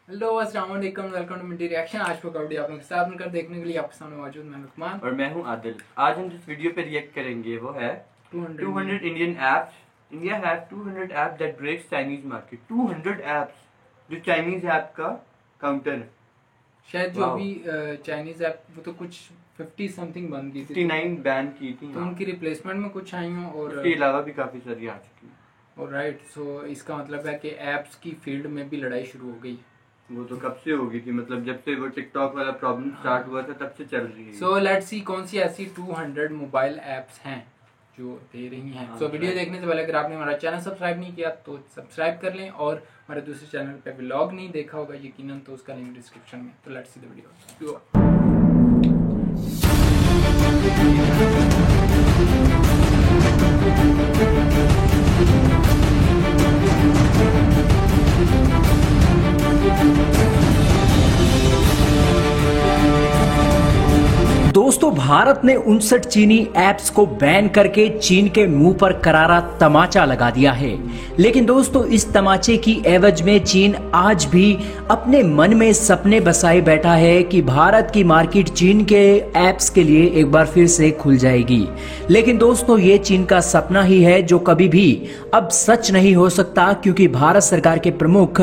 Hello अस्सलाम वालेकुम, welcome to Minty reaction. आज को कबड्डी आप लोगों के साथ मिलकर देखने के लिए आपके सामने मौजूद मैं लुकमान और मैं हूं आदिल। आज हम जिस वीडियो पे रिएक्ट करेंगे वो है 200 Indian apps. India have 200 apps that breaks Chinese market. 200 apps जो चाइनीज ऐप का काउंटर है। शायद जो अभी चाइनीज ऐप वो तो कुछ 50 समथिंग बन गई थी, 59 बैन की थी, तो उनकी रिप्लेसमेंट में कुछ आई हूँ और उसके अलावा भी काफी सारी आ चुकी हैं। और राइट, सो इसका मतलब है कि एप्स की फील्ड में भी लड़ाई शुरू हो गई। वो तो कब से हो गई थी, मतलब जब से वो टिकटॉक वाला प्रॉब्लम स्टार्ट हुआ था तब से चल रही है। सो लेट्स सी कौन सी ऐसी 200 मोबाइल एप्स हैं जो दे रही हैं। सो वीडियो देखने से पहले अगर आपने हमारा चैनल सब्सक्राइब नहीं किया तो सब्सक्राइब कर लें, और हमारे दूसरे चैनल पे व्लॉग नहीं देखा होगा यकीनन तो उसका लिंक डिस्क्रिप्शन में। तो लेट्स सी द वीडियो। दोस्तों, भारत ने 59 चीनी ऐप्स को बैन करके चीन के मुंह पर करारा तमाचा लगा दिया है। लेकिन दोस्तों, इस तमाचे की एवज में चीन आज भी अपने मन में सपने बसाए बैठा है कि भारत की मार्केट चीन के ऐप्स के लिए एक बार फिर से खुल जाएगी। लेकिन दोस्तों, ये चीन का सपना ही है जो कभी भी अब सच नहीं हो सकता, क्योंकि भारत सरकार के प्रमुख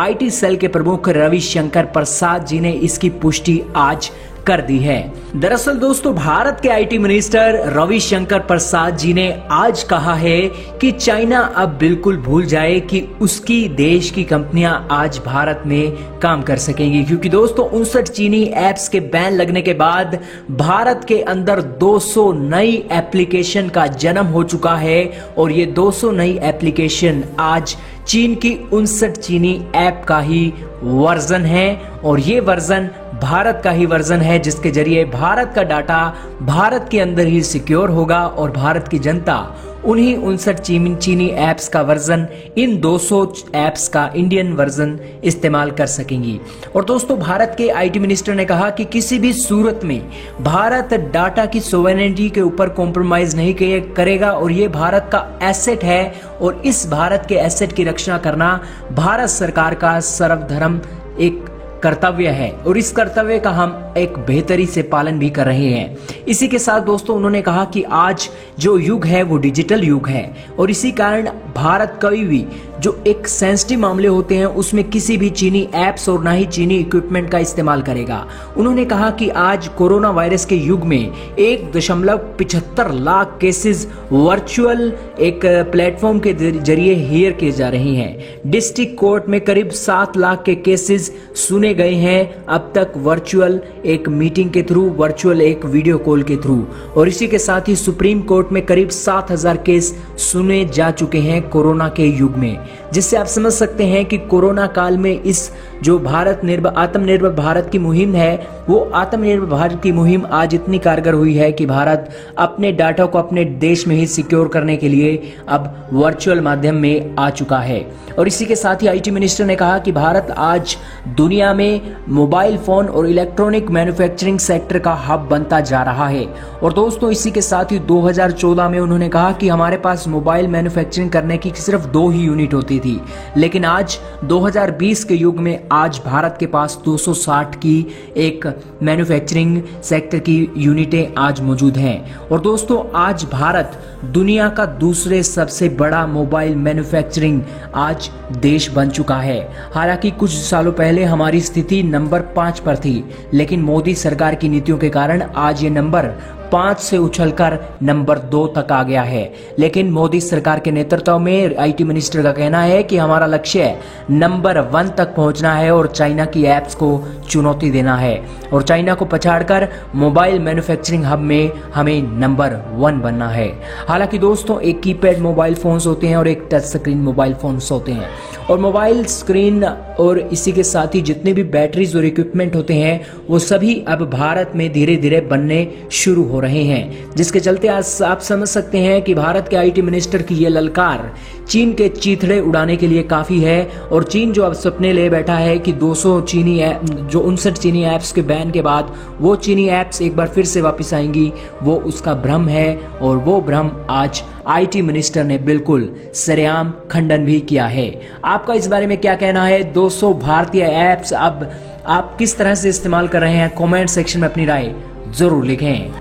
IT सेल के प्रमुख रविशंकर प्रसाद जी ने इसकी पुष्टि आज कर दी है। दरअसल दोस्तों, भारत के IT मिनिस्टर रविशंकर प्रसाद जी ने आज कहा है कि चाइना अब बिल्कुल भूल जाए कि उसकी देश की कंपनियां आज भारत में काम कर सकेंगी, क्योंकि दोस्तों 59 चीनी ऐप्स के बैन लगने के बाद भारत के अंदर 200 नई एप्लीकेशन का जन्म हो चुका है, और ये 200 नई एप्लीकेशन आज चीन की 59 चीनी ऐप का ही वर्जन है, और ये वर्जन भारत का ही वर्जन है, जिसके जरिए भारत का डाटा भारत के अंदर ही सिक्योर होगा और भारत की जनता उन्हीं 59 चीनी ऐप्स का वर्जन, इन 200 ऐप्स का इंडियन वर्जन इस्तेमाल कर सकेंगी। और दोस्तों, भारत के IT मिनिस्टर ने कहा कि किसी भी सूरत में भारत डाटा की सोवेरेनिटी के ऊपर कॉम्प्रोमाइज नहीं करेगा, और ये भारत का एसेट है, और इस भारत के एसेट की रक्षा करना भारत सरकार का सर्वधर्म एक कर्तव्य है, और इस कर्तव्य का हम एक बेहतरी से पालन भी कर रहे हैं। इसी के साथ दोस्तों, उन्होंने कहा कि आज जो युग है वो डिजिटल युग है, और इसी कारण भारत कभी भी जो एक सेंसिटिव मामले होते हैं उसमें किसी भी चीनी ऐप्स और ना ही चीनी इक्विपमेंट का इस्तेमाल करेगा। उन्होंने कहा कि आज कोरोना वायरस के युग में 1.75 लाख केसेस वर्चुअल एक प्लेटफॉर्म के जरिए हेयर किए जा रहे हैं। डिस्ट्रिक्ट कोर्ट में करीब 7 लाख के केसेस सुने गए हैं अब तक वर्चुअल एक मीटिंग के थ्रू, वर्चुअल एक वीडियो कॉल के थ्रू, और इसी के साथ ही सुप्रीम कोर्ट में करीब 7000 केस सुने जा चुके हैं कोरोना के युग में, जिससे आप समझ सकते हैं कि कोरोना काल में इस जो आत्मनिर्भर भारत की मुहिम है, वो आत्मनिर्भर भारत की मुहिम आज इतनी कारगर हुई है कि भारत अपने डाटा को अपने देश में ही सिक्योर करने के लिए अब वर्चुअल माध्यम में आ चुका है। और इसी के साथ ही IT मिनिस्टर ने कहा कि भारत आज दुनिया में मोबाइल फोन और इलेक्ट्रॉनिक मैन्युफैक्चरिंग सेक्टर का हब बनता जा रहा है। और दोस्तों, इसी के साथ ही 2014 में उन्होंने कहा कि हमारे पास मोबाइल मैन्युफैक्चरिंग करने की सिर्फ 2 ही यूनिट होती थी, लेकिन आज 2020 के युग में आज भारत के पास 260 की एक मैन्युफैक्चरिंग सेक्टर की यूनिटें आज मौजूद हैं। और दोस्तों, आज भारत दुनिया का दूसरे सबसे बड़ा मोबाइल मैन्युफैक्चरिंग आज देश बन चुका है। हालांकि कुछ सालों पहले हमारी स्थिति नंबर 5 पर थी, लेकिन मोदी सरकार की नीतियों के कारण आज ये नंबर 5 से उछलकर नंबर 2 तक आ गया है। लेकिन मोदी सरकार के नेतृत्व में IT मिनिस्टर का कहना है कि हमारा लक्ष्य नंबर 1 तक पहुंचना है, और चाइना की ऐप्स को चुनौती देना है, और चाइना को पछाड़कर मोबाइल मैन्युफैक्चरिंग हब में हमें नंबर 1 बनना है। हालांकि दोस्तों, एक कीपैड मोबाइल फोन्स होते हैं और एक टच स्क्रीन मोबाइल फोन्स होते हैं, और मोबाइल स्क्रीन और इसी के साथ ही जितने भी बैटरीज और इक्विपमेंट होते हैं वो सभी अब भारत में धीरे धीरे बनने शुरू हो रहे हैं, जिसके चलते आज आप समझ सकते हैं कि भारत के आईटी मिनिस्टर की ये ललकार चीन के चीथड़े उड़ाने के लिए काफी है। और चीन जो अब सपने ले बैठा है कि 200 चीनी जो 59 चीनी ऐप्स के बैन के बाद वो चीनी ऐप्स एक बार फिर से वापस आएंगी, वो उसका भ्रम है। और वो भ्रम आज आईटी मिनिस्टर ने बिल्कुल सरेआम खंडन भी किया है। आपका इस बारे में क्या कहना है? 200 भारतीय ऐप्स अब आप किस तरह से इस्तेमाल कर रहे हैं? कमेंट सेक्शन में अपनी राय जरूर लिखें।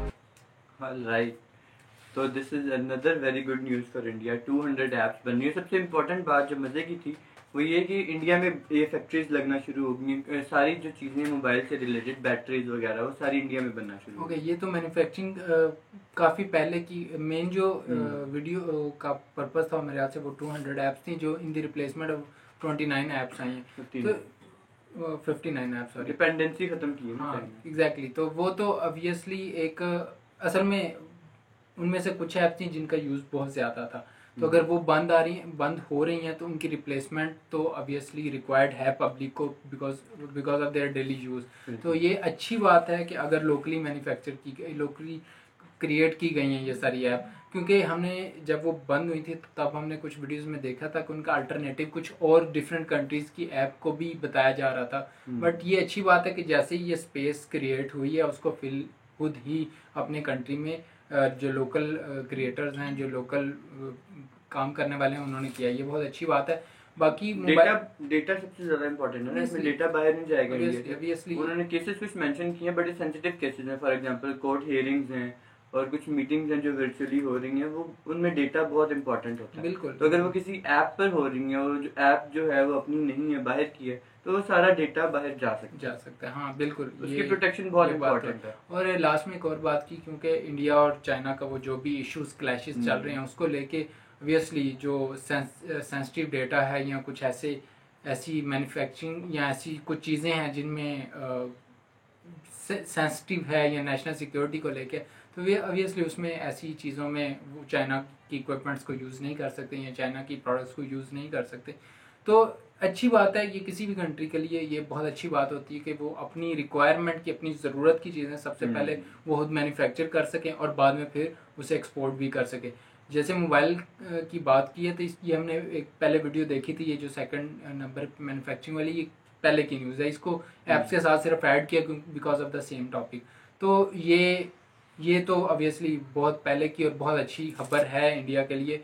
राइट, तो this is another very good news for India. 200 apps बन रही है। सबसे इम्पोर्टेंट बात जो मजे की थी वो ये कि इंडिया में ये फैक्ट्रीज लगना शुरू हो गई। सारी जो चीज़ें मोबाइल से रिलेटेड बैटरीज वगैरह वो सारी इंडिया में बनना शुरू हो गई। ये तो मैन्युफैक्चरिंग काफ़ी पहले की मेन जो वीडियो का पर्पस था मेरे ख्याल से वो 200 ऐप्स थी जो in the replacement of 29 apps आई हैं। तो 59 ऐप्स, सॉरी, डिपेंडेंसी खत्म की है। हाँ एग्जैक्टली। तो वो तो ऑब्वियसली एक असल में उनमें से कुछ ऐप्स थी जिनका यूज़ बहुत ज़्यादा था। तो अगर वो बंद हो रही हैं तो उनकी रिप्लेसमेंट तो ऑब्वियसली रिक्वायर्ड है पब्लिक को because of their daily use. तो ये अच्छी बात है कि अगर लोकली मैन्युफैक्चर की गई, लोकली क्रिएट की गई हैं ये सारी ऐप। क्योंकि हमने जब वो बंद हुई थी तब हमने कुछ वीडियोस में देखा था कि उनका अल्टरनेटिव कुछ और डिफरेंट कंट्रीज़ की ऐप को भी बताया जा रहा था। बट ये अच्छी बात है कि जैसे ही ये स्पेस क्रिएट हुई है उसको फिल खुद ही अपने कंट्री में जो लोकल क्रिएटर्स हैं, जो लोकल काम करने वाले हैं, उन्होंने किया। ये बहुत अच्छी बात है। बाकी डेटा सबसे ज्यादा इंपॉर्टेंट है ना, इसमें डेटा बाहर नहीं जाएगा। ऑब्वियसली उन्होंने केसेस कुछ मेंशन किए हैं, बड़े सेंसिटिव केसेस हैं। फॉर एग्जांपल कोर्ट हियरिंग्स हैं और कुछ मीटिंग्स हैं जो वर्चुअली हो रही हैं, वो उनमें डेटा बहुत इंपॉर्टेंट होता है। बिल्कुल। तो अगर वो किसी ऐप पर हो रही है और जो ऐप जो है वो अपनी नहीं है, बाहर की है, तो वो सारा डेटा बाहर जा सकता है। हाँ बिल्कुल, उसकी प्रोटेक्शन बहुत इंपॉर्टेंट है। और लास्ट में एक और बात की, क्योंकि इंडिया और चाइना का वो जो भी इश्यूज क्लैशेस चल रहे हैं उसको लेके ऑब्वियसली जो सेंसिटिव डेटा है या कुछ ऐसी मैन्युफैक्चरिंग या ऐसी कुछ चीज़ें हैं जिनमें सेंसिटिव है या नेशनल सिक्योरिटी को लेके, तो वे ऑब्वियसली उसमें ऐसी चीज़ों में वो चाइना की इक्विपमेंट्स को यूज़ नहीं कर सकते या चाइना की प्रोडक्ट्स को यूज़ नहीं कर सकते। तो अच्छी बात है, ये किसी भी कंट्री के लिए ये बहुत अच्छी बात होती है कि वो अपनी रिक्वायरमेंट की, अपनी ज़रूरत की चीज़ें सबसे पहले वो खुद मैन्युफैक्चर कर सकें और बाद में फिर उसे एक्सपोर्ट भी कर सकें। जैसे मोबाइल की बात की है तो ये हमने एक पहले वीडियो देखी थी, ये जो सेकंड नंबर मैन्युफैक्चरिंग वाली, ये पहले की न्यूज़ है। इसको ऐप्स के साथ सिर्फ ऐड किया because of the same topic. तो ये तो ऑब्वियसली बहुत पहले की और बहुत अच्छी खबर है इंडिया के लिए,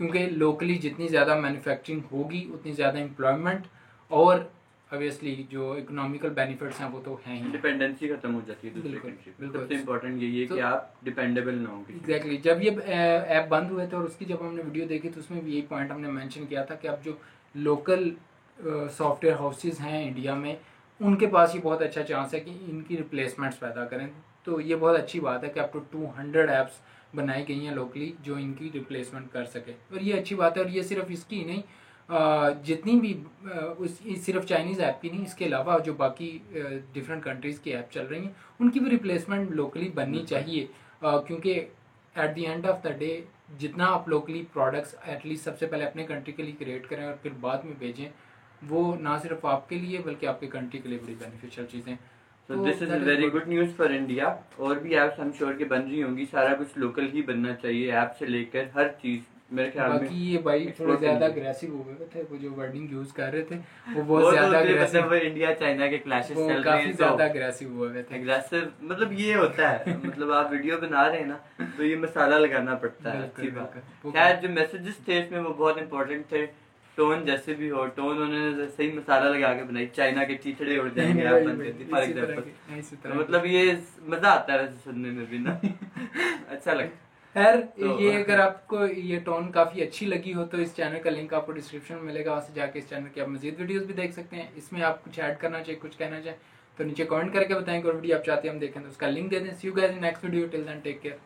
क्योंकि लोकली जितनी ज़्यादा मैन्युफैक्चरिंग होगी उतनी ज़्यादा एम्प्लॉयमेंट और ऑब्वियसली जो इकोनॉमिकल बेनिफिट्स हैं वो तो हैं ही। डिपेंडेंसी खत्म हो जाती है दूसरी कंट्री पे। सबसे इम्पोर्टेंट यही है कि आप डिपेंडेबल ना हो। एग्जैक्टली। जब ये ऐप बंद हुए थे और उसकी जब हमने वीडियो देखी तो उसमें भी यही पॉइंट हमने मेंशन किया था कि अब जो लोकल सॉफ्टवेयर हाउसेज हैं इंडिया में, उनके पास ये बहुत अच्छा चांस है कि इनकी रिप्लेसमेंट्स पैदा करें। तो ये बहुत अच्छी बात है कि अब तो 200 ऐप्स बनाई गई हैं लोकली जो इनकी रिप्लेसमेंट कर सके, और ये अच्छी बात है। और ये सिर्फ इसकी नहीं, जितनी भी सिर्फ चाइनीज़ ऐप की नहीं, इसके अलावा जो बाकी डिफरेंट कंट्रीज़ की ऐप चल रही हैं उनकी भी रिप्लेसमेंट लोकली बननी चाहिए। क्योंकि at the end of the day जितना आप लोकली प्रोडक्ट्स एटलीस्ट सबसे पहले अपने कंट्री के लिए क्रिएट करें और फिर बाद में भेजें, वो ना सिर्फ आपके लिए बल्कि आपके कंट्री के लिए बड़ी बेनिफिशियल चीज़ें। तो this is very good news for India. और भी ऐप्स हम श्योर के बन रही होंगी। सारा कुछ लोकल ही बनना चाहिए, ऐप से लेकर हर चीज़ मेरे ख्याल में। बाकी ये भाई थोड़े ज़्यादा अग्रेसिव हो गए थे, वो जो वर्डिंग यूज़ कर रहे थे वो बहुत ज़्यादा अग्रेसिव। मतलब इंडिया चाइना के क्लैशेस चल रहे हैं, काफ़ी ज़्यादा अग्रेसिव हुए थे। अग्रेसिव मतलब ये होता है मतलब आप वीडियो बना रहे हैं ना तो ये मसाला लगाना पड़ता है। खैर जो मैसेजेस थे इसमें वो बहुत इंपॉर्टेंट थे। टोन जैसे भी हो, टोन उन्होंने सही मसाला लगा के बनाई। चाइना के चीथड़े उड़ जाएंगे आप बन करती फॉर एग्जांपल। मतलब ये मजा आता है वैसे सुनने में भी ना अच्छा लगता है। खैर ये अगर आपको ये टोन काफ़ी अच्छी लगी हो तो इस चैनल का लिंक आपको डिस्क्रिप्शन में मिलेगा, वहाँ से जाके इस चैनल की आप मजीद वीडियोस भी देख सकते हैं। इसमें आप कुछ ऐड करना चाहिए, कुछ कहना चाहें तो नीचे कमेंट करके बताएं। कोई वीडियो आप चाहते हैं हम देखें तो उसका लिंक दे दें। See you guys in next video, till then take care.